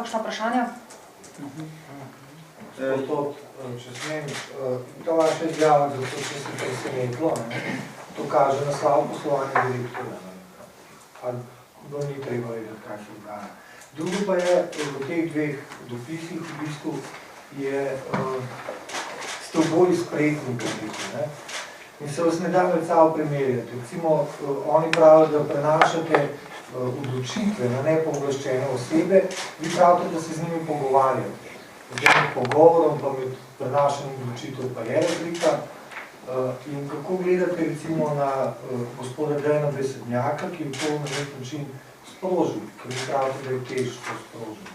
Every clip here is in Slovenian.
kakšna vprašanja? Če smem, to vaše izjava, zato če se presenetilo, to kaže na slabo poslovanje direktorja. Ali ni treba vedeti, kaj se dogaja. Drugo pa je, v teh dveh dopisih v bistvu ste oboji spretni, in se vas ne da med sabo primerjati. Recimo, oni pravijo, da prenašate odločitve na nepooblaščene osebe, vi pravite, da se z njimi pogovarjate. Z enim pogovorom pa med prenašanjem odločitev pa je razlika. In kako gledate recimo na gospoda Dejana Besednjaka, ki je to na nek način sprožil, ker vi pravite, da je tež to sprožil.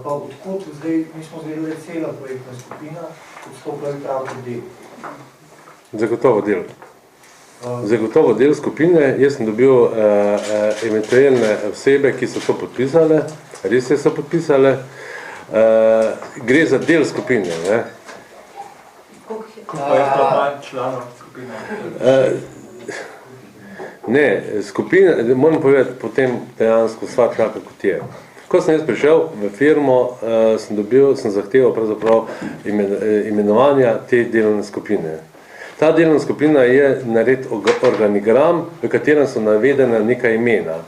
Pa odkot zdaj, mi smo zvedeli, da je cela projektna skupina, odstopila vi pravite del. Zagotovo del. Zagotovo del skupine. Jaz sem dobil eventualne osebe, ki so to podpisale, res so podpisale. Gre za del skupine. Kako je to manj članov skupine? Ne, skupina, moram povedati potem dejansko stvar tako kot je. Ko sem jaz prišel v firmo, sem zahteval pravzaprav imenovanja te delovne skupine. Ta delovna skupina je narediti organigram, v katerem so navedene nekaj imena.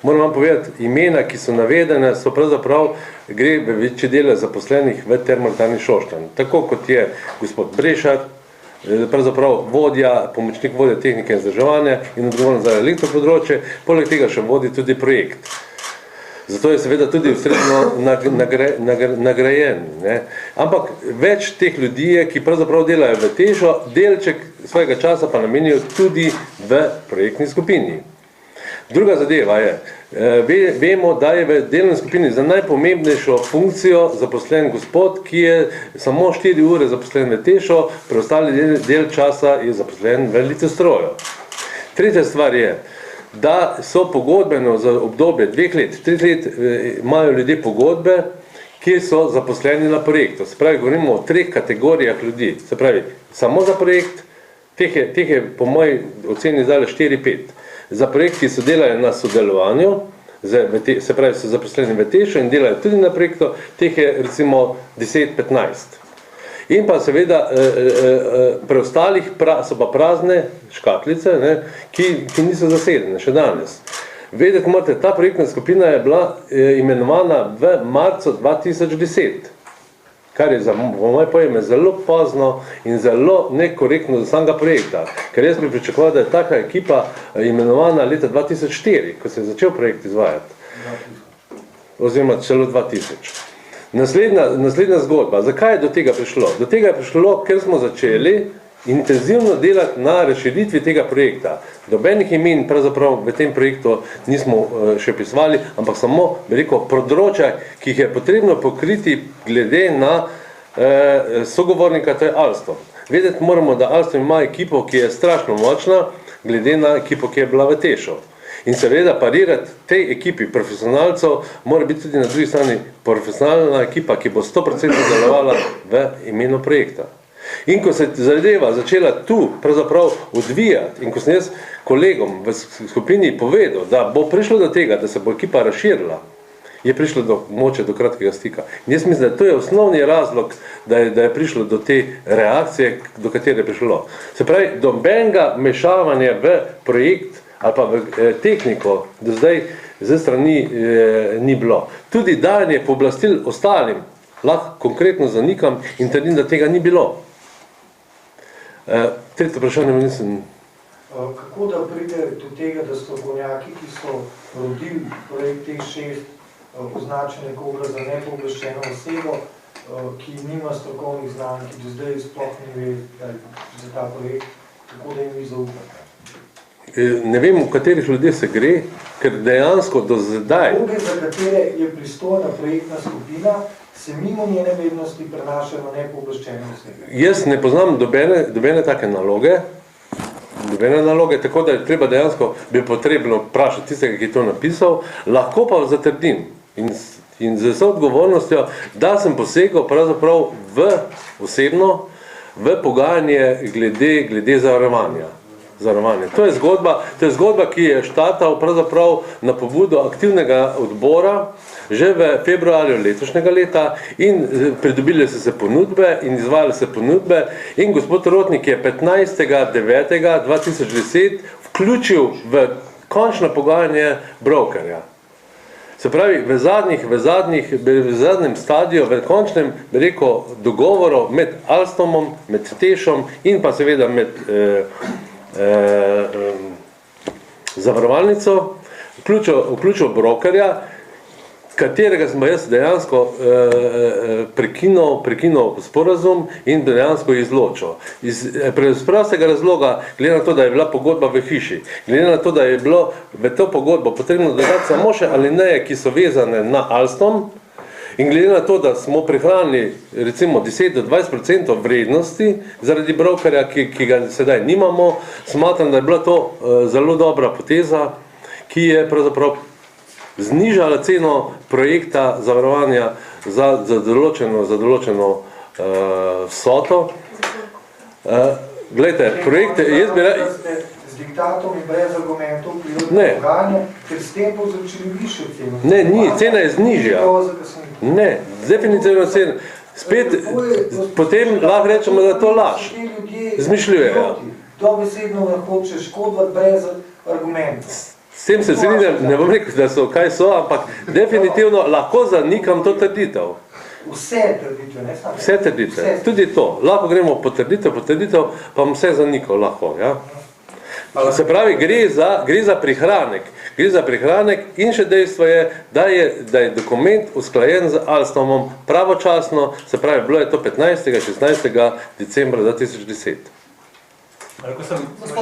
Moram vam povedati, imena, ki so navedene, so pravzaprav gre v večji dele zaposlenih v Termoelektrarni Šoštanj. Tako kot je gospod Brešar, pravzaprav pomočnik vodja tehnike in vzdrževanja in odgovoren za elektropodročje, poleg tega še vodi tudi projekt. Zato je seveda tudi ustrezno nagrajen. Ampak več teh ljudi je, ki pravzaprav delajo v Težo, delček svojega časa pa namenijo tudi v projektni skupini. Druga zadeva je, vemo, da je v delovni skupini za najpomembnejšo funkcijo zaposlen gospod, ki je samo 4 ure zaposlen v Tešo, preostali del časa je zaposlen v Litostroju. Tretja stvar je, da so pogodbeno za obdobje 2 let, 3 let imajo ljudje pogodbe, ki so zaposleni na projektu. Se pravi, govorimo o 3 kategorijah ljudi. Se pravi, samo za projekt, teh je po moji oceni zdaj 4-5. Za projekt, ki so delajo na sodelovanju, se pravi, so zaposleni v Tešu in delajo tudi na projektu, teh je recimo 10-15. In pa seveda preostalih so pa prazne škatlice, ki niso zasedene še danes. Vedeti morate, ta projektna skupina je bila imenovana v marcu 2010, kar je za moj pojem zelo pozno in zelo nekorektno za samega projekta. Ker jaz bi pričakoval, da je taka ekipa imenovana leta 2004, ko se je začel projekt izvajati. Oziroma celo 2000. Naslednja zgodba. Zakaj je do tega prišlo? Do tega je prišlo, ker smo začeli intenzivno delati na razširitvi tega projekta. Dobenih imen pravzaprav v tem projektu nismo še pisvali, ampak samo, bi rekel, področja, ki jih je potrebno pokriti glede na sogovornika, to je Alstom. Vedeti moramo, da Alstom ima ekipo, ki je strašno močna, glede na ekipo, ki je bila v Tešu. In seveda parirati tej ekipi profesionalcev mora biti tudi na drugi strani profesionalna ekipa, ki bo 100% delovala v imenu projekta. In ko se zadeva začela tu pravzaprav odvijati in ko sem jaz kolegom v skupini povedal, da bo prišlo do tega, da se bo ekipa razširila, je prišlo do moče, do kratkega stika. In jaz mislim, da to je osnovni razlog, da je prišlo do te reakcije, do katere je prišlo. Se pravi, dobenega mešavanja v projekt ali pa v tehniko do zdaj z strani ni bilo. Tudi dajanje pooblastil ostalim, lahko konkretno zanikam in trdim, da tega ni bilo. Tretje vprašanje mi nisem... Kako da pride do tega, da strokovnjaki, ki so rodili projekt teh 6 označene koga za nepooblaščeno osebo, ki nima strokovnih znanj, ki do zdaj sploh ne ve za ta projekt, kako da jim vi zaupate? Ne vem, v katerih ljudeh se gre, ker dejansko do zdaj... Koga, za katere je pristojna projektna skupina, se mimo njene vednosti prenašajo nepooblaščene osebe. Jaz ne poznam dobene take naloge, tako da je treba dejansko, bi potrebno vprašati tistega, ki je to napisal, lahko pa zatrdim in z vso odgovornostjo, da sem posegal pravzaprav osebno v pogajanje glede zavarovanja. zavarovanje. To je zgodba, ki je štartal pravzaprav na pobudo aktivnega odbora že v februarju letošnjega leta in pridobili so se ponudbe in izvajali se ponudbe in gospod Rotnik je 15.9.2010 vključil v končno pogajanje brokerja. Se pravi, v zadnjem stadiju, v končnem, bi rekel, dogovoru med Alstomom, med Tešom in pa seveda med zavarovalnico, vključil brokerja, katerega smo jaz dejansko prekinil sporazum in dejansko izločil. Iz prostega razloga, glede na to, da je bila pogodba v hiši, glede na to, da je bilo v to pogodbo potrebno dodati samo še alineje, ki so vezane na Alstom, in glede na to, da smo prihranili recimo 10-20% vrednosti zaradi brokerja, ki ga sedaj nimamo, smatram, da je bila to zelo dobra poteza, ki je pravzaprav znižala ceno projekta zavarovanja za določeno vsoto. Glejte, projekte, jaz bi rekel... Z diktatom in brez argumentov prijeli pogajanje, ker s tem povzročili višjo ceno. Ne, ni, cena je znižja. Ne, definitivno cena. Spet, potem lahko rečemo, da to laž. Zmišljujejo. Dobesedno hoče škodovati brez argumentov. S tem se strinjam, ne bom rekel, da so, kaj so, ampak definitivno lahko zanikam to trditev. Vse trditve, ne samo? Vse trditve, tudi to. Lahko gremo potrditev, pa bom vse zanikal lahko, ja. Se pravi, gre za prihranek. Gre za prihranek in še dejstvo je, da je dokument usklajen z Alstomom pravočasno, se pravi, bilo je to 15.–16. decembra 2010. Gospod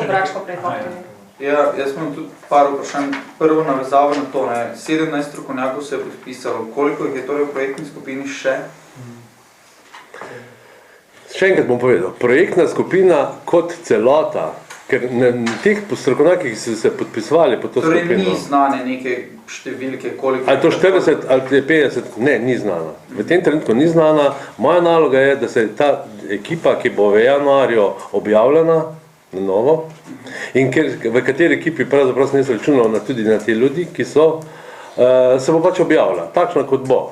Bračko, predhodno. Ja, jaz imam tudi par vprašanj. Prvo navezavo na to, 17 strokovnjakov se je podpisalo. Koliko jih je torej v projektni skupini še? Še enkrat bom povedal. Projektna skupina kot celota, ker teh strokovnjakih, ki so se podpisovali po to skupino... Torej ni znane neke številke, koliko... Ali to 40 ali 50? Ne, ni znana. V tem trenutku ni znana. Moja naloga je, da se ta ekipa, ki bo v januarju objavljena, na novo, in v kateri ekipi pravzaprav sem računal tudi na te ljudi, ki so, se bo pač objavila, takšna kot bo.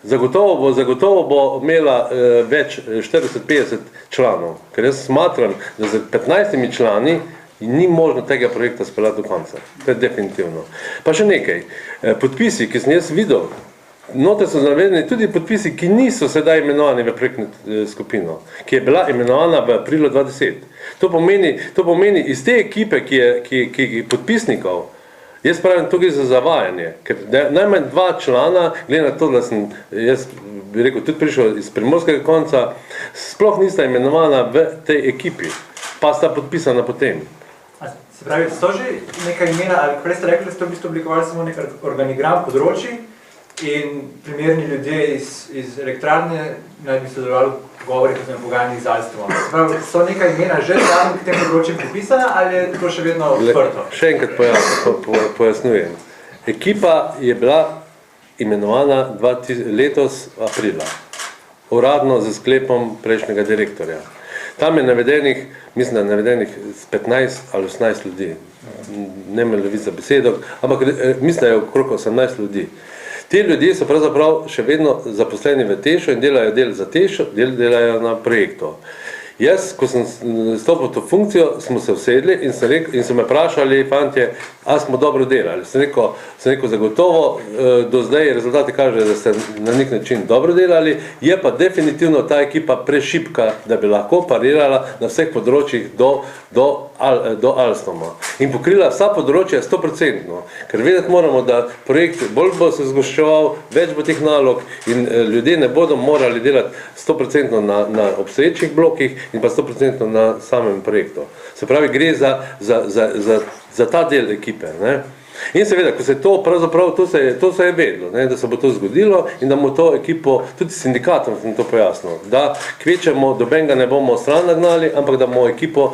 Zagotovo bo imela več 40-50 članov, ker jaz smatram, da z 15 člani ni možno tega projekta speljati do konca. To je definitivno. Pa še nekaj, podpisi, ki sem jaz videl, note so navedeni tudi podpisi, ki niso sedaj imenovani v projektno skupino, ki je bila imenovana v aprilu 2010. To pomeni iz te ekipe, ki podpisnikov, jaz pravim, to gre za zavajanje, ker najmanj 2 člana, glede na to, da sem, jaz bi rekel, tudi prišel iz primorskega konca, sploh nista imenovana v tej ekipi, pa sta podpisana potem. Se pravi, so že neka imena, ali prej ste rekli, da ste v bistvu oblikovali samo nek organigram področij, in primerni ljudje iz elektrarne naj bi sodelovali v pogovorih oziroma pogajanjih z Alstomom. Se pravi, so neka imena že tam k tem področjem pripisana ali je to še vedno odprto? Še enkrat pojasnjujem. Ekipa je bila imenovana letos aprila, uradno z sklepom prejšnjega direktorja. Tam je navedenih, mislim, da je navedenih 15 ali 18 ljudi. Ne me loviti za besedo, ampak mislim, da je okrog 18 ljudi. Ti ljudje so pravzaprav še vedno zaposleni v Tešu in delajo del za Tešo, del delajo na projektu. Jaz, ko sem stopil to funkcijo, smo se usedli in so me vprašali, fantje, a smo dobro delali. Sem rekel, zagotovo, do zdaj rezultati kažejo, da ste na nek način dobro delali, je pa definitivno ta ekipa prešipka, da bi lahko parirala na vseh področjih do Alstoma. In pokrila vsa področja 100%, ker vedeti moramo, da projekt bolj bo se zgoščeval, več bo teh nalog in ljudje ne bodo morali delati 100% na obstoječih blokih in pa 100% na samem projektu. Se pravi, gre za ta del ekipe. Ne? In seveda, ko se to pravzaprav, to se je vedlo, ne? Da se bo to zgodilo in da bomo to ekipo, tudi sindikatom sem to pojasnil, da kvečemo, dobenega ne bomo stran nagnali, ampak da bomo ekipo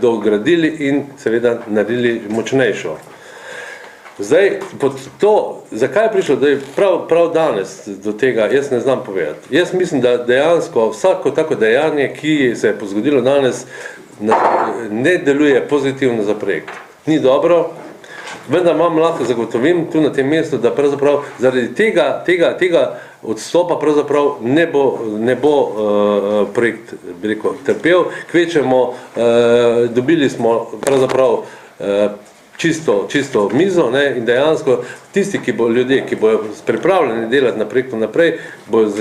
dogradili in seveda naredili močnejšo. Zdaj, zakaj je prišlo, da je prav danes do tega, jaz ne znam povedati. Jaz mislim, da dejansko vsako tako dejanje, ki se je zgodilo danes, ne deluje pozitivno za projekt. Ni dobro, vendar vam lahko zagotovim tu na tem mestu, da pravzaprav zaradi tega odstopa pravzaprav ne bo projekt, bi rekel, trpel. Kvečemo, dobili smo pravzaprav čisto mizo, ne, in dejansko tisti, ljudje, ki bojo pripravljeni delati na projektu naprej, bojo z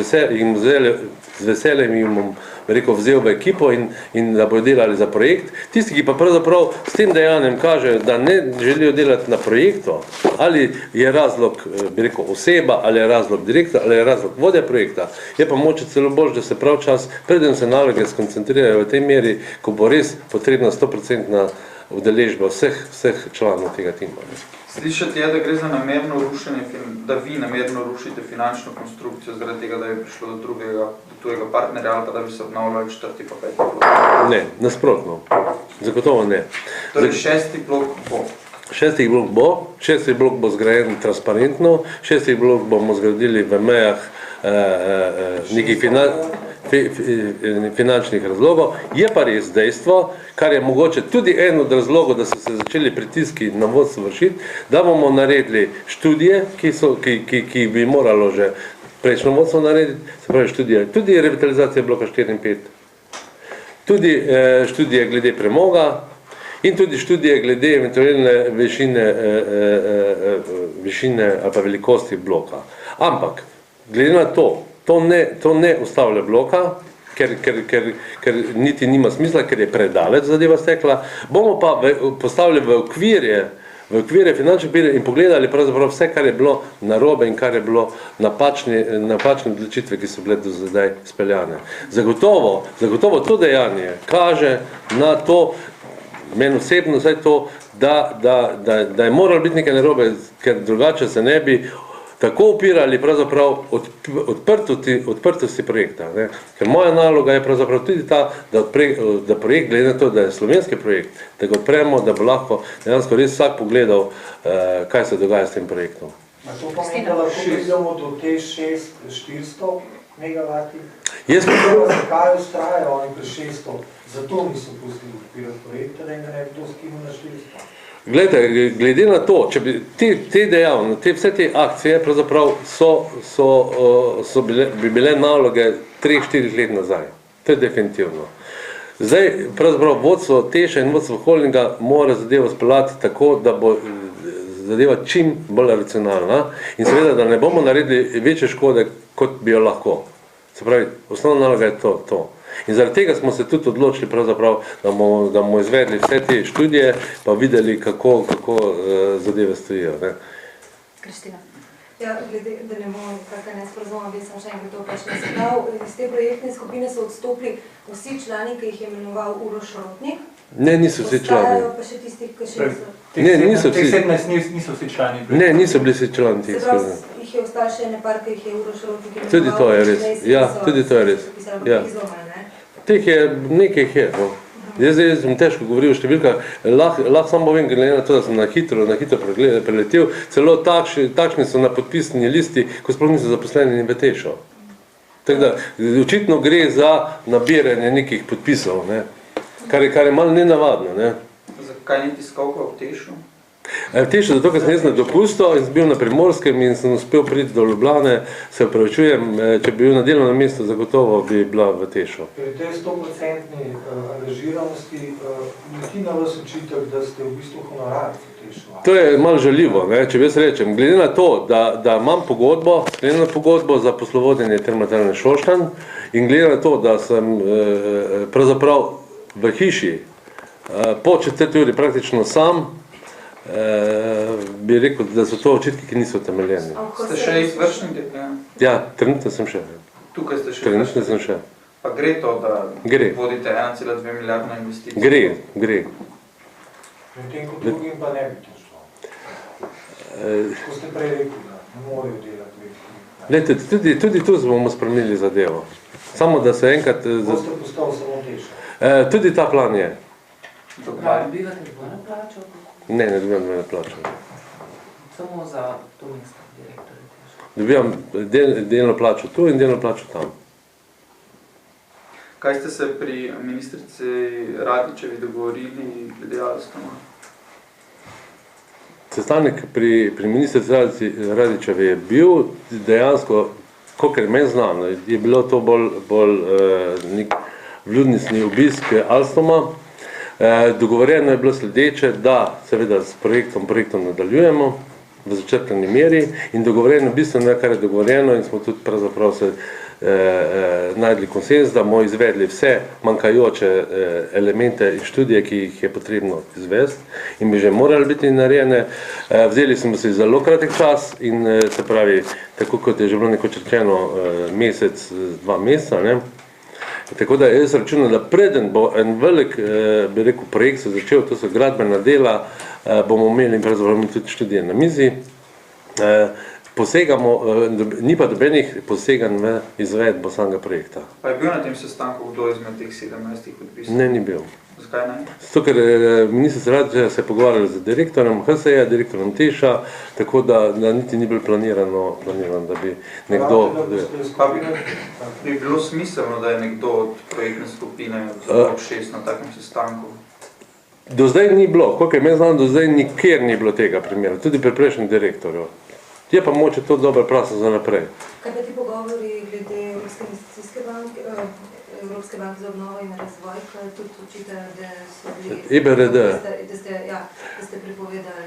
veseljem jim bom rekel, vzel v ekipo in da bojo delali za projekt. Tisti, ki pa pravzaprav s tem dejanjem kažejo, da ne želijo delati na projektu, ali je razlog, bi rekel, oseba, ali je razlog direktor, ali je razlog vodja projekta, je pa moče celo bolj, da se prav čas, preden se naloge skoncentrirajo v tej meri, ko bo res potrebna 100% udeležba vseh članov tega tima. Slišati je, da gre za namerno rušenje, da vi namerno rušite finančno konstrukcijo zaradi tega, da je prišlo do tujega partnerja ali pa da bi se obnavljali 4. pa 5. blok? Ne, nasprotno. Zagotovo ne. Torej 6. blok bo? 6. blok bo zgrajen transparentno, 6. blok bomo zgradili v mejah nekih finančnih razlogov. Je pa res dejstvo, kar je mogoče tudi en od razlogov, da so se začeli pritiski na vodstvo vršiti, da bomo naredili študije, ki bi moralo že prejšnjo vodstvo narediti, se pravi študije, tudi revitalizacija bloka 4 in 5, tudi študije glede premoga in tudi študije glede eventualne višine ali pa velikosti bloka. Ampak, glede na to ne ustavlja bloka, ker niti nima smisla, ker je predaleč zadeva stekla, bomo pa postavili v okvirje finančne okvire in pogledali pravzaprav vse, kar je bilo narobe in kar je bilo napačne odločitve, ki so bile do zdaj speljane. Zagotovo to dejanje kaže na to, meni osebno vsaj to, da je moralo biti nekaj narobe, ker drugače se ne bi tako upirali pravzaprav odprtosti projekta. Ne? Ker moja naloga je pravzaprav tudi ta, da projekt, glede na to, da je slovenski projekt, da ga odpremo, da bo lahko dejansko res vsak pogledal, kaj se dogaja s tem projektom. A to pomeni, da lahko pridemo do te 400 megavati? Zakaj ustrajajo oni pri 600? Zato niso pustili odpirati projekta, da jim ne bi to skinil na 400. Glede na to, če bi te dejavnosti, vse te akcije pravzaprav bi bile naloge 3-4 let nazaj. To je definitivno. Zdaj pravzaprav vodstvo Teša in vodstvo holdinga mora zadevo speljati tako, da bo zadeva čim bolj racionalna in seveda, da ne bomo naredili večje škode, kot bi jo lahko. Se pravi, osnovna naloga je to. In zaradi tega smo se tudi odločili pravzaprav, da bomo izvedli vse te študije, pa videli, kako zadeve stojijo. Kristina. Ja, glede, da ne bomo nekakaj nesporazuma, bi sem še enkrat to vprašala. Se pravi, iz te projektne skupine so odstopili vsi člani, ki jih je imenoval Uroš Rotnik. Ne, niso vsi člani. Ostajajo pa še tistih, ki še niso. Ne, niso vsi. Teh 17 niso vsi člani. Ne, niso bili vsi člani teh skupine. Se pravi, jih je ostalo še ene par, ki jih je Uroš Rotnik imenoval. Tudi to je res. Ja, tudi to je res. Ja. Teh je, nekaj jih je. Jaz sem težko govoril o številkah, lahko samo povem, glede na to, da sem na hitro preletel, celo takšni so na podpisni listi, ko sploh niso zaposleni v Tešu. Tako da, očitno gre za nabiranje nekih podpisov, ne? Kar je malo nenavadno. Ne? Zakaj ni tiskovka v Tešu? V Tešu, zato, ker sem jaz na dopustu in sem bil na Primorskem in sem uspel priti do Ljubljane, se opravičujem, če bi bil na delovnem mestu, zagotovo bi bila v Tešu. Pri tej 100% angažiranosti leti na vas očitek, da ste v bistvu honorarci v Tešu. To je malo žaljivo, ne, če bi jaz rečem. Glede na to, da imam pogodbo za poslovodenje Termoelektrarne Šoštanj in glede na to, da sem pravzaprav v hiši po 4 uri praktično sam, bi rekel, da so to očitki, ki niso temeljeni. Ste še izvršnik? Ja, trenutno sem še. Tukaj ste še Trenutno sem še. Pa gre to, da vodite 1,2 milijardno investicijo? Gre. Medtem kot drugim pa ne bi to šlo. Ko ste prej rekli, da ne morajo delati. Tudi tu bomo spremenili zadevo. Samo da se enkrat... Boste postal samo Teša? Tudi ta plan je. Dobivate dvojno plačo? Ne dobivam dvojno plačo. Samo za to mesto direktorja Teša? Dobivam delno plačo tu in delno plačo tam. Kaj ste se pri ministrici Radičevi dogovorili glede Alstoma? Sestanek pri ministrici Radičevi je bil dejansko, kolikor meni znano, je bilo to bolj nek vljudnostni obisk Alstoma. Dogovorjeno je bilo sledeče, da seveda s projektom nadaljujemo v začrtani meri in dogovorjeno bistveno, kar je dogovorjeno in smo tudi pravzaprav se najdli konsens, da bomo izvedli vse manjkajoče elemente in študije, ki jih je potrebno izvesti in bi že morali biti narejene. Vzeli smo si zelo kratek čas in se pravi, tako kot je že bilo nekoč rečeno, mesec, 2 meseca, ne? Tako da jaz računam, da preden bo en velik, bi rekel, projekt se začel, to so gradbena dela, bomo imeli pravzaprav tudi študije na mizi. Posegamo, ni pa dobenih poseganj v izvedbo samega projekta. Pa je bil na tem sestanku kdo izmed teh 17 podpisov? Ne, ni bil. Zakaj ne? Zato, ker ministrica Radičeva se je pogovarjala z direktorjem HSE, direktorjem Teša, tako da niti ni bilo planirano, da bi nekdo... Pa bi bilo smiselno, da je nekdo od projektne skupine od 6 na takem sestanku? Do zdaj ni bilo, koliko je meni znano, do zdaj nikjer ni bilo tega primera, tudi pri prejšnjem direktorju. Je pa moče to dober prasa za naprej. Kaj pa ti pogovori glede Evropske investicijske banke, Evropske banke za obnovo in razvoj, kaj tudi očitajo, da so bili... EBRD. Da ste pripovedali...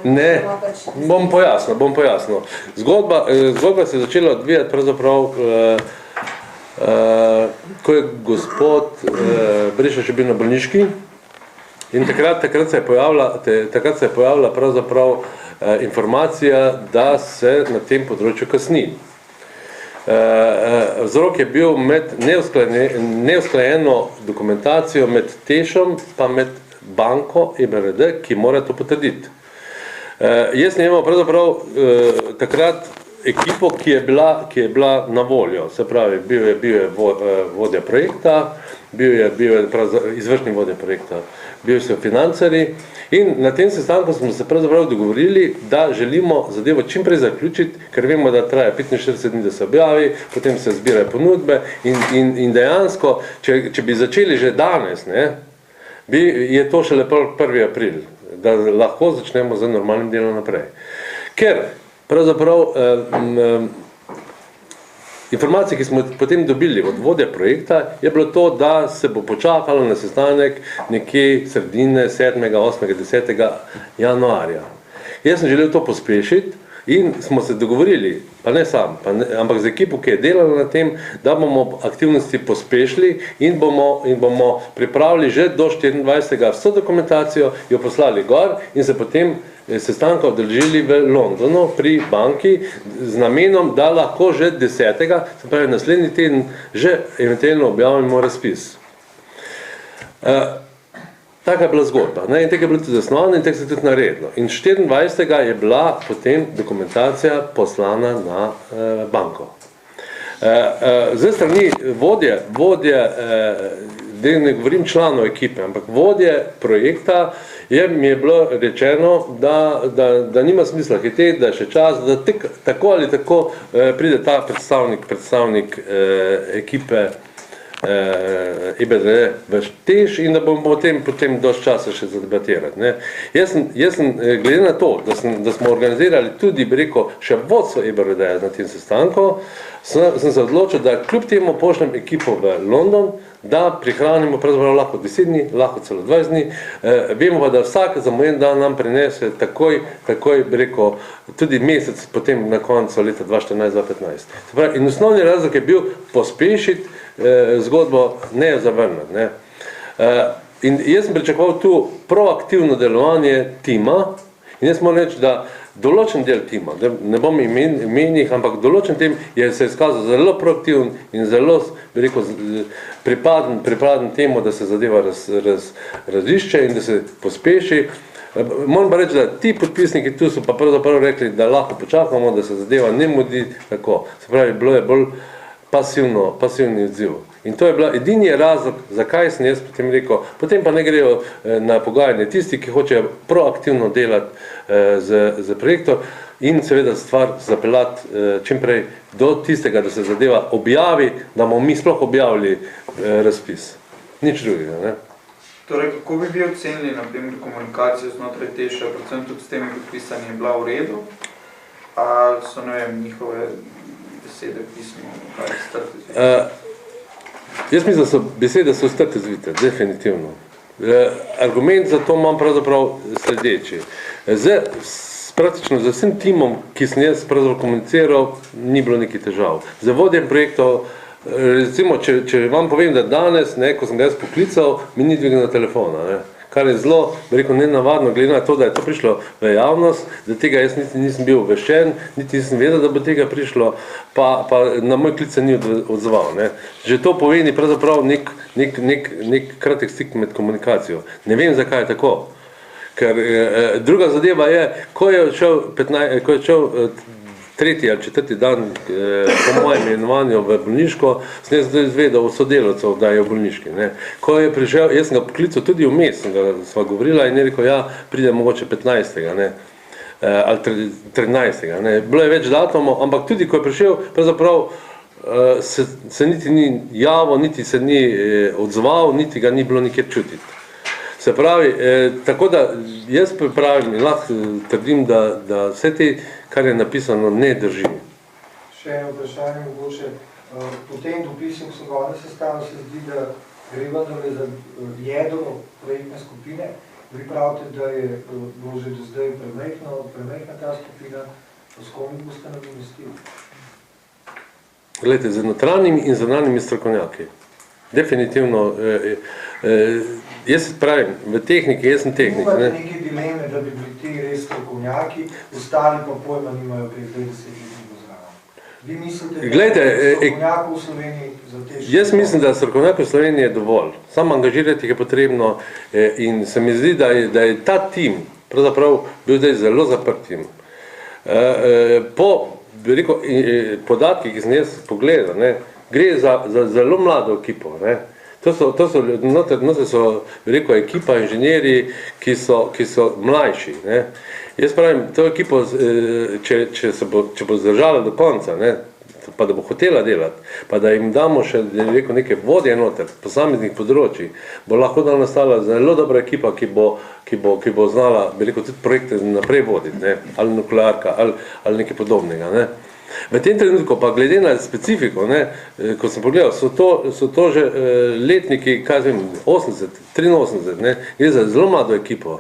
Ne, bom pojasnil. Zgodba se je začela odvijati pravzaprav, ko je gospod Breša še bil na bolniški in takrat se je pojavila pravzaprav informacija, da se na tem področju kasni. Vzrok je bil med neusklajeno dokumentacijo med Tešom pa med banko EBRD, ki mora to potrditi. Jaz sem imel pravzaprav takrat ekipo, ki je bila na voljo, se pravi, bil je vodja projekta, bil je izvršni vodja projekta, bil so financeri in na tem sestanku smo se pravzaprav dogovorili, da želimo zadevo čim prej zaključiti, ker vemo, da traja 45 dni, da se objavi, potem se zbirajo ponudbe in dejansko, če bi začeli že danes, je to šele 1. april, da lahko začnemo z normalnim delom naprej. Ker pravzaprav informacije, ki smo potem dobili od vodja projekta, je bilo to, da se bo počakalo na sestanek nekje sredine 7., 8., 10. januarja. Jaz sem želel to pospešiti in smo se dogovorili, pa ne sam, ampak z ekipo, ki je delala na tem, da bomo aktivnosti pospešili in bomo pripravili že do 24. vso dokumentacijo, jo poslali gor in se potem sestanka odeležili v Londonu pri banki z namenom, da lahko že 10. se pravi naslednji teden, že eventualno objavimo razpis. Taka je bila zgodba, in tega je bilo tudi zasnovano in tega se je tudi naredilo. In 24. je bila potem dokumentacija poslana na banko. Zdaj strani vodje, ne govorim članov ekipe, ampak vodje projekta, mi je bilo rečeno, da nima smisla hiteti, da je še čas, da tako ali tako pride ta predstavnik ekipe EBRD v Teš in da bomo potem dosti časa še zadebatirati. Jaz sem, glede na to, da smo organizirali tudi, bi rekel, še vodstvo EBRD na tem sestanku, sem se odločil, da kljub temu pošljem ekipo v London, da prihranimo pravzaprav lahko 10 dni, lahko celo 20 dni. Vemo pa, da vsak zamujen dan nam prinese takoj, bi rekel, tudi mesec potem na koncu leta 2014-2015. In osnovni razlog je bil pospešiti zgodbo, ne zavrniti. In jaz sem pričakoval tu proaktivno delovanje tima in jaz moram reči, da določen del tima, ne bom imenih, ampak določen tim se je izkazal zelo proaktiven in zelo, bi rekel, pripaden temu, da se zadeva razišče in da se pospeši. Moram pa reči, da ti podpisniki tu so pa pravzaprav rekli, da lahko počakamo, da se zadeva ne mudi tako. Se pravi, bilo je bolj pasivni odziv. In to je bila edini razlog, zakaj sem jaz potem rekel, potem pa ne grejo na pogajanje tisti, ki hočejo proaktivno delati z projektom in seveda stvar zapeljati čimprej do tistega, da se zadeva objavi, da bomo mi sploh objavili razpis. Nič drugega, ne? Torej, kako bi vi ocenili, na primer, komunikacijo znotraj Teša, predvsem tudi s temi podpisanji, je bila v redu, ali so, ne vem, njihove besede, pismo, kaj strte zvite? Jaz mislim, da so besede so strte zvite, definitivno. Argument za to imam pravzaprav sledeči. Praktično z vsem timom, ki sem jaz pravzaprav komuniciral, ni bilo nekih težav. Za vodjem projektov, recimo, če vam povem, da danes, ko sem ga jaz poklical, mi ni dvignil telefona, ne? Kar je zelo, bi rekel, nenavadno, glede na to, da je to prišlo v javnost, da tega jaz nisem bil obveščen, niti nisem vedel, da bo tega prišlo, pa na moj klic se ni odzval. Ne? Že to poveni pravzaprav nek kratek stik med komunikacijo. Ne vem, zakaj je tako. Ker druga zadeva je, ko je šel tretji ali četrti dan po mojem imenovanju v bolniško, sem jaz izvedel od sodelavcev, da je v bolniški. Ne. Ko je prišel, jaz sem ga poklical tudi vmes, sva govorila in je rekel, ja, pride mogoče 15. Ne, ali 13. Ne. Bilo je več datumov, ampak tudi ko je prišel, pravzaprav se niti ni javil, niti se ni odzval, niti ga ni bilo nikjer čutiti. Se pravi, tako da jaz pripravim in lahko trdim, da vse te, kar je napisano, ne drži. Še eno vprašanje mogoče. Po tem dopisu, ko so ga oni sestavili, se zdi, da gre vendarle za jedro projektne skupine. Vi pravite, da je bilo že do zdaj premajhna ta skupina. S kom boste nadomestili? Glejte, z notranjimi in zunanjimi strokovnjaki. Definitivno, jaz pravim, v tehniki, jaz sem tehnik. Imate neke dileme, da bi bili ti res strokovnjaki, ostali pa pojma nimajo pri 20 let zraven. Vi mislite, da je strokovnjakov v Sloveniji za te še? Jaz mislim, da strokovnjakov v Sloveniji je dovolj. Samo angažirati jih je potrebno in se mi zdi, da je ta tim pravzaprav bil zdaj zelo zaprt tim. Po podatkih, ki sem jaz pogledal, gre za zelo mlado ekipo. To so, rekel, ekipa inženjeri, ki so mlajši. Jaz pravim, to ekipo, če bo zdržala do konca, pa da bo hotela delati, pa da jim damo še neke vodje noter, posameznih področij, bo lahko da nastala zelo dobra ekipa, ki bo znala, bi rekel, tudi projekte naprej voditi, ali nuklearka, ali nekaj podobnega. V tem trenutku pa glede na specifiko, ko sem pogledal, so to že letniki, kaj vem, 80, 83, gre za zelo mlado ekipo.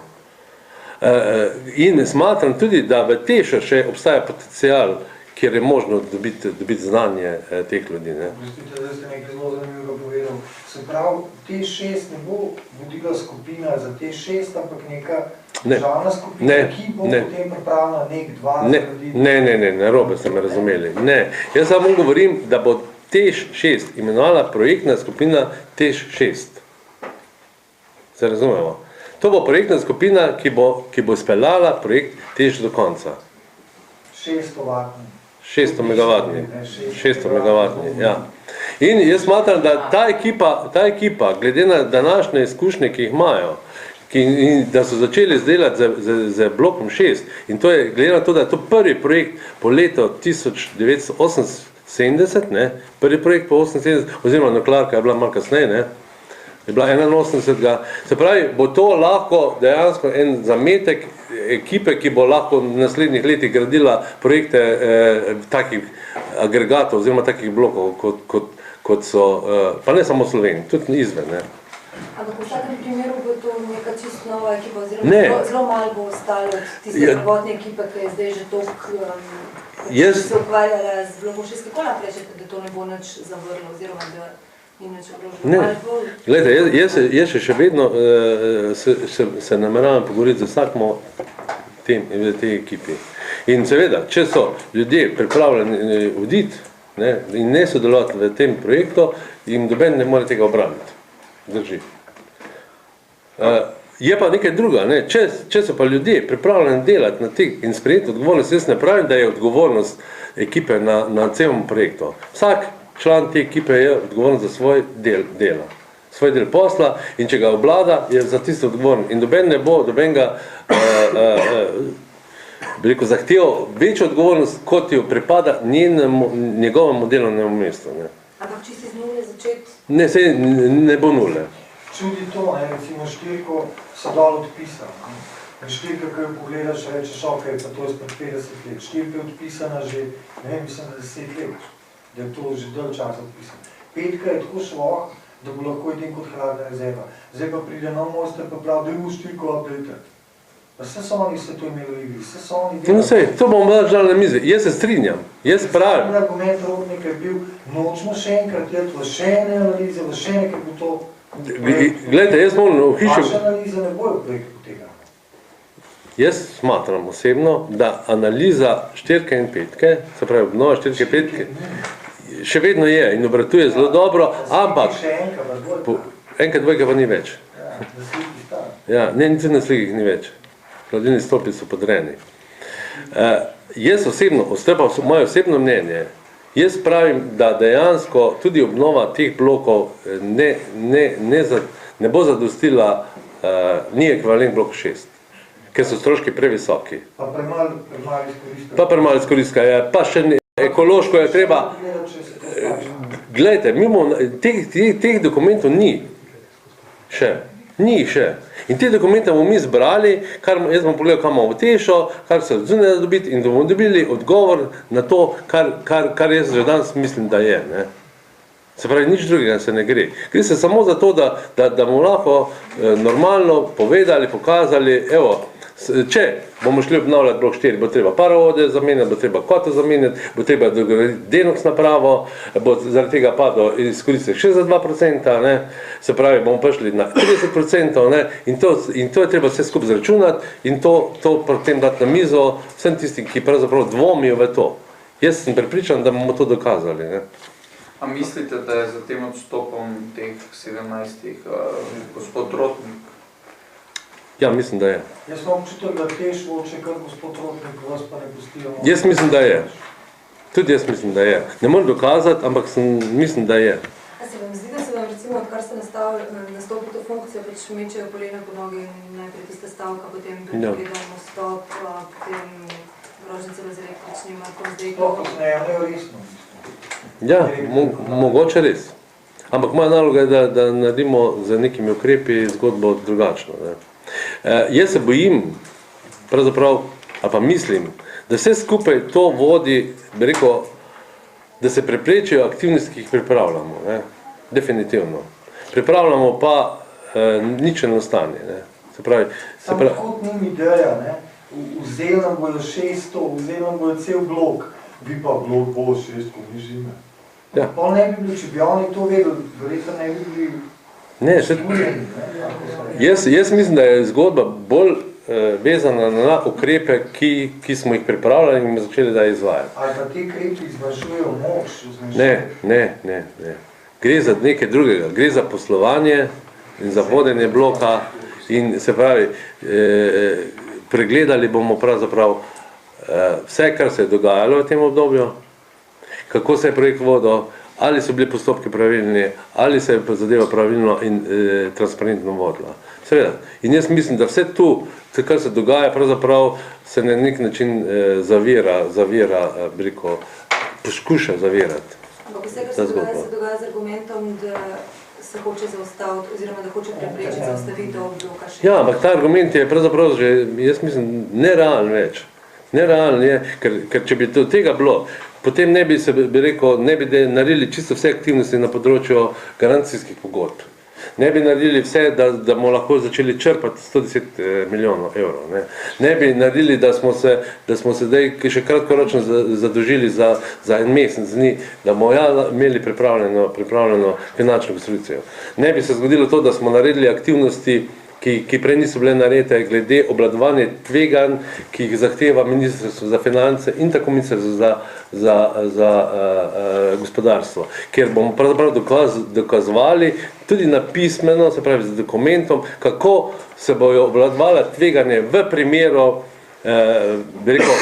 In smatram tudi, da v Tešu še obstaja potencial, kjer je možno dobiti znanje teh ljudi. Mislite, da ste nekaj zelo zanimivega povedal. Se pravi, Teš6 ne bo vodila skupina za Teš6, ampak neka državna skupina, ki bo potem pripravila nek 20 ljudi? Ne, narobe ste me razumeli. Ne, jaz samo govorim, da bo Teš6 imenovala projektna skupina Teš6. Se razumemo? To bo projektna skupina, ki bo izpeljala projekt Teš do konca. 600 megavatni, ja. In jaz smatram, da ta ekipa, glede na današnje izkušnje, ki jih imajo, in da so začeli delati z blokom 6, in to je, glede na to, da je to prvi projekt po letu 1978, prvi projekt po 78, oziroma nuklearka je bila malo kasneje, je bila 81. Se pravi, bo to lahko dejansko en zametek ekipe, ki bo lahko v naslednjih letih gradila projekte takih agregatov oziroma takih blokov, kot so, pa ne samo Sloveniji, tudi izven. Ampak v vsakem primeru bo to neka čisto nova ekipa, oziroma zelo malo bo ostalo od tiste prvotne ekipe, ki je zdaj že toliko se ukvarjala z blokom 6. Kako naprej, da to ne bo nič zavrlo, oziroma da ni nič ogrožilo? Glejte, jaz še vedno se nameravam pogovoriti z vsakmo v tej ekipi. In seveda, če so ljudje pripravljeni oditi in ne sodelovati v tem projektu, jim noben ne more tega obraniti. Drži. Je pa nekaj druga, če so pa ljudje pripravljeni delati na teh in sprejeti odgovornost, jaz ne pravim, da je odgovornost ekipe na celem projektu. Vsak član te ekipe je odgovoren za svoj del dela, svoj del posla in če ga obvlada, je za tisto odgovoren. In noben ne bo, nobenega bi rekel, zahteval večjo odgovornost, kot jo pripada njegovemu delovnemu mestu. Ne. Ampak če si z nule začeti? Ne, sej ne bo nule. Čudi to, ne, recimo štirko so dol odpisali. Štirka, ko jo pogledaš, rečeš, ok, pa to je spred 50 let. Štirka je odpisana že, ne vem, mislim, 10 let, da je to že dolg čas odpisano. Petka je tako šloh, da bo lahko edin kot hladna rezerva. Zdaj pa pride nov mojster, pa prav, da je v štirko update. Pa vse so oni se to imeli v igri, vse so oni delali. No sej, to bomo držali na mizi. Jaz se strinjam, jaz pravim. Sam argument Rodnika je bil, nočemo še enkrat jeti v še ene analize, v še nekaj bo to... Glejte, jaz moram v hišo... Vaše analize ne bojo preko tega. Jaz smatram osebno, da analiza štirke in petke, se pravi obnova štirke in petke, še vedno je in obratuje zelo dobro, ampak enkrat dvojka pa ni več. Ja, ne, niti na slikih ni več. Hladilni stolpi so podrejeni. Jaz osebno, moje osebno mnenje, jaz pravim, da dejansko tudi obnova teh blokov ne bo zadostila, ni ekvivalent blok 6, ker so stroški previsoki. Pa premalo izkoristka je, pa še ekološko je treba. Glejte, teh dokumentov ni še. Ni jih še. In te dokumente bomo mi zbrali, jaz bom pogledal, kam imamo tešo, kar se odzune da dobiti in da bomo dobili odgovor na to, kar jaz že danes mislim, da je. Ne. Se pravi, nič drugega se ne gre. Gre se samo za to, da bomo lahko normalno povedali, pokazali, evo, če bomo šli obnavljati blok 4, bo treba paravode zamenjati, bo treba kotel zamenjati, bo treba dograditi denoks napravo, bo zaradi tega padlo izkoristek še za 2%, ne? Se pravi, bomo prišli na 30%, ne? In to je treba vse skupaj zračunati in to potem dati na mizo vsem tistim, ki pravzaprav dvomijo v to. Jaz sem prepričan, da bomo to dokazali. Ne? A mislite, da je za tem odstopom teh 17 gospod Rotnik? Ja, mislim, da je. Jaz imam občutek, da teš voče, kar gospod Rotnik, vas pa ne pustijo. Jaz mislim, da je. Tudi jaz mislim, da je. Ne morem dokazati, ampak mislim, da je. A se vam zdi, da se vam recimo, odkar ste nastopili to funkcijo, pač mečejo polena po nogi in najprej tista stavka, potem pregledamo stop, potem grožnje celo z električnim, ako zdaj to... Lahko se ne jemljajo resno. Ja, mogoče res. Ampak moja naloga je, da naredimo z nekimi ukrepi zgodbo drugačno. Ne. Jaz se bojim, pravzaprav, ali pa mislim, da vse skupaj to vodi, bi rekel, da se preprečijo aktivnosti, ki jih pripravljamo, ne? Definitivno. Pripravljamo pa nič ne ostane. Ne? Se pravi, kot njim ideja, ne? Vzeli nam bojo 600, vzeli nam bojo cel blok, vi pa blok bo 6, ko mi žime. Ja. Pa ne bi bili, če bi oni to vedeli, verjetno ne bi bili... Ne, jaz mislim, da je zgodba bolj vezana na ukrepe, ki smo jih pripravljali in začeli da izvajati. Ali pa ti ukrepi zmanjšujejo moč? Ne. Gre za nekaj drugega. Gre za poslovanje in za vodenje bloka in se pravi, pregledali bomo pravzaprav vse, kar se je dogajalo v tem obdobju, kako se je projekt vodil, ali so bili postopki pravilni, ali se je zadeva pravilno in transparentno vodila. Seveda. In jaz mislim, da vse tu, kar se dogaja, pravzaprav se na nek način zavira, bi rekel, poskuša zavirati. Ampak vse, kar se dogaja z argumentom, da se hoče zaustaviti, oziroma da hoče preprečiti zaustavitev bloka 6. Ja, ampak ta argument je pravzaprav že, jaz mislim, nerealen več. Nerealen je, ker če bi do tega bilo, potem ne bi se, bi rekel, ne bi naredili čisto vse aktivnosti na področju garancijskih pogodb. Ne bi naredili vse, da bomo lahko začeli črpati 110 milijonov evrov. Ne bi naredili, da smo se zdaj še kratkoročno zadolžili za en mesec dni, da bomo imeli pripravljeno finančno konstrukcijo. Ne bi se zgodilo to, da smo naredili aktivnosti, ki prej niso bile narejene glede obvladovanja tveganj, ki jih zahteva Ministrstvo za finance in tako Ministrstvo za gospodarstvo, kjer bomo pravzaprav dokazovali tudi napismeno, se pravi z dokumentom, kako se bojo obvladovala tveganje v primeru bi rekel,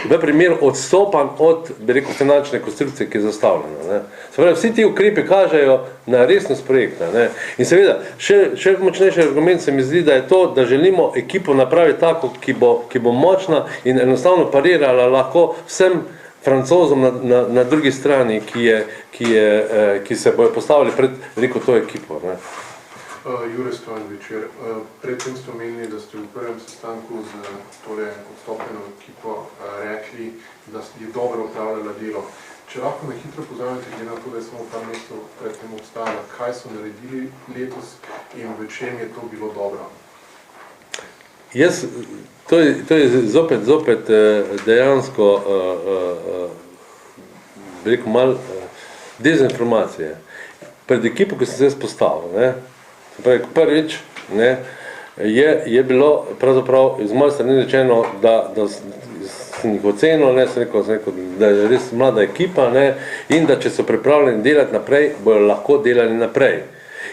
v primeru odstopanj od, bi rekel, finančne konstrukcije, ki je zastavljena. Ne. Se pravi, vsi ti ukrepi kažejo na resnost projekta. Ne. In seveda, še močnejši argument se mi zdi, da je to, da želimo ekipo napraviti tako, ki bo močna in enostavno parirala lahko vsem Francozom na drugi strani, ki se bojo postavili pred, rekel, to ekipo. Ne. Jure Stojan Večer. Predtem ste omenili, da ste v prvem sestanku z odstopljeno ekipo rekli, da je dobro upravljala delo. Če lahko na hitro pozavite, glede na to, da je samo par mesecev predtem obstajala, kaj so naredili letos in v čem je to bilo dobro? To je zopet dejansko, bi rekel, malo dezinformacije. Pred ekipo, ki sem se postavil, ne, prvič, ne, je bilo pravzaprav iz moje strani rečeno, da sem jih ocenil, ne, sem rekel, da je res mlada ekipa, ne, in da če so pripravljeni delati naprej, bojo lahko delali naprej.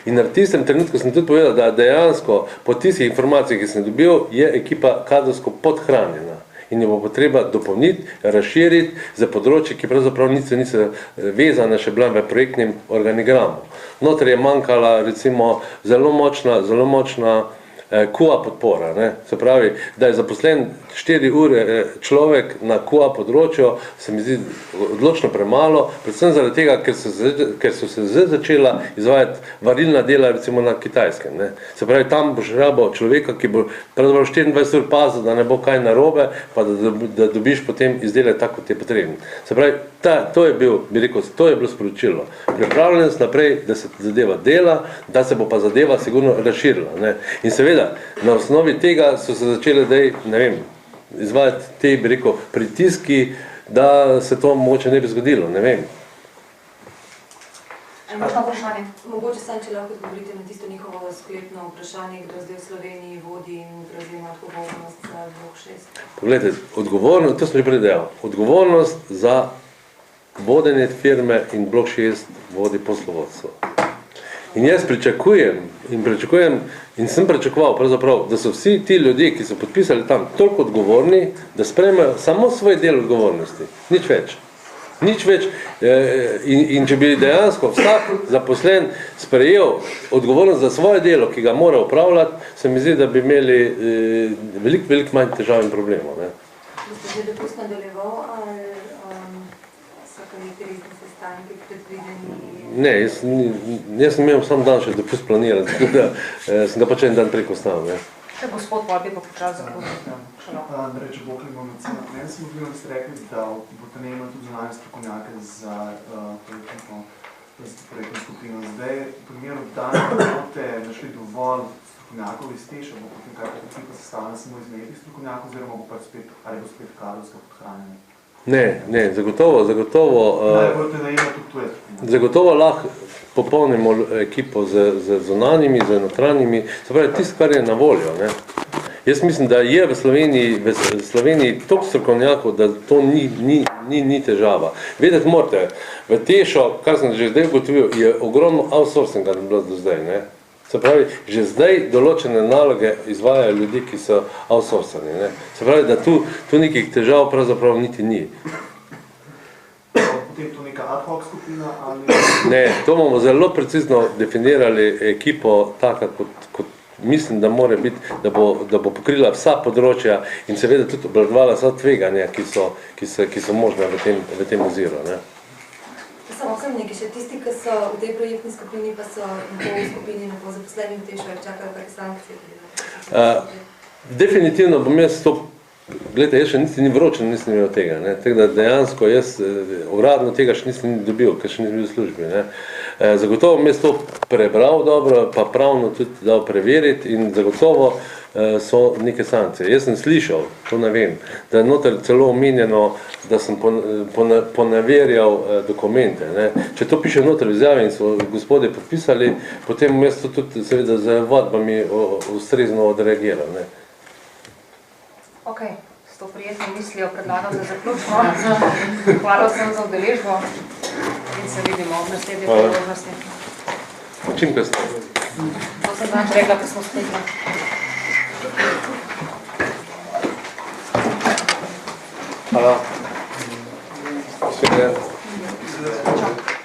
In na tistem trenutku sem tudi povedal, da dejansko po tistih informacijah, ki sem dobil, je ekipa kadrovsko podhranjena in jo bo potreba dopolniti, razširiti za področje, ki pravzaprav niso vezane še bila v projektnem organigramu. Noter je manjkala recimo zelo močna QA podpora. Ne? Se pravi, da je zaposlen 4 ure človek na QA področju, se mi zdi odločno premalo, predvsem zaradi tega, ker so se zdaj začela izvajati varilna dela recimo na Kitajskem. Ne? Se pravi, tam boš rabil človeka, ki bo pravzaprav 24 ur pazil, da ne bo kaj narobe, pa da dobiš potem izdelek tako, kot je potrebno. Se pravi, to je bilo sporočilo. Pripravljenost naprej, da se zadeva dela, da se bo pa zadeva sigurno razširila. Ne? In seveda, na osnovi tega so se začele izvajati te, bi rekel, pritiski, da se to mogoče ne bi zgodilo, ne vem. Mogoče sam, če lahko odgovorite na tisto njihovo sklepno vprašanje, kdo zdaj v Sloveniji vodi in prevzema odgovornost za blok 6. Poglejte, odgovornost, to sem že predel, odgovornost za vodenje firme in blok 6 vodi poslovodstvo. In jaz pričakujem in sem pričakoval pravzaprav, da so vsi ti ljudje, ki so podpisali tam, toliko odgovorni, da sprejmejo samo svoj del odgovornosti. Nič več. Nič več. In če bi dejansko vsak zaposlen sprejel odgovornost za svoje delo, ki ga mora upravljati, se mi zdi, da bi imeli veliko manj težav in problemov. Boste že dopust nadaljeval ali so nekateri sestanki predvideni? Ne, jaz sem imel sam dan še dopust planiran, tako da sem ga pač en dan preko stavil. Še gospod Polbi pa počas zakoniti. Da reče Bokli bom na cena. Meni smo bili rekli, da boste ne imeli tudi zunanje strokovnjake za projektno skupino. Zdaj, v primeru, da ne boste našli dovolj strokovnjakov iz Teša, bo potem kakšna ekipa sestavljena samo iz nekih strokovnjakov, oziroma bo spet kadrovska podhranjena? Ne, zagotovo lahko popolnimo ekipo z zunanjimi, z notranjimi, se pravi, tisto, kar je na voljo. Ne. Jaz mislim, da je v Sloveniji toliko strokovnjakov, da to ni težava. Vedeti morate, v Tešo, kar sem že zdaj ugotovil, je ogromno outsourcinga bilo do zdaj. Ne. Se pravi, že zdaj določene naloge izvajajo ljudi, ki so outsourcani. Ne. Se pravi, da tu nekih težav pravzaprav niti ni. Potem to neka ad hoc skupina ali... Ne, to bomo zelo precizno definirali ekipo taka, kot mislim, da mora biti, da bo pokrila vsa področja in seveda tudi obvladovala vsa tveganja, ki so možne v tem oziru. Ne. Samo sem nekaj še tisti, ki so v tej projektni skupini, pa so v skupini ne po zaposlenim v Tešu, čakajo kakšne sankcije? Definitivno bom jaz to, gledajte, jaz še niti ni vročen, nisem imel tega. Ne. Tako da dejansko jaz uradno tega še nisem dobil, ker še nisem bil v službi. Ne. Zagotovo bom jaz to prebral dobro, pa pravno tudi dal preveriti in zagotovo so neke sankcije. Jaz sem slišal, to ne vem, da je noter celo omenjeno, da sem ponaverjal dokumente. Ne. Če to piše noter v izjavi in so gospodje podpisali, potem bom jaz to tudi seveda z vadbami ustrezno odreagiral. Ne. Ok, s to prijetno mislijo predlagam, da zaključimo. Hvala vsem za udeležbo in se vidimo v naslednji priložnosti. Čim kasneje. To sem danes rekla, ko smo spletno. Hvala. Še ne. Čau.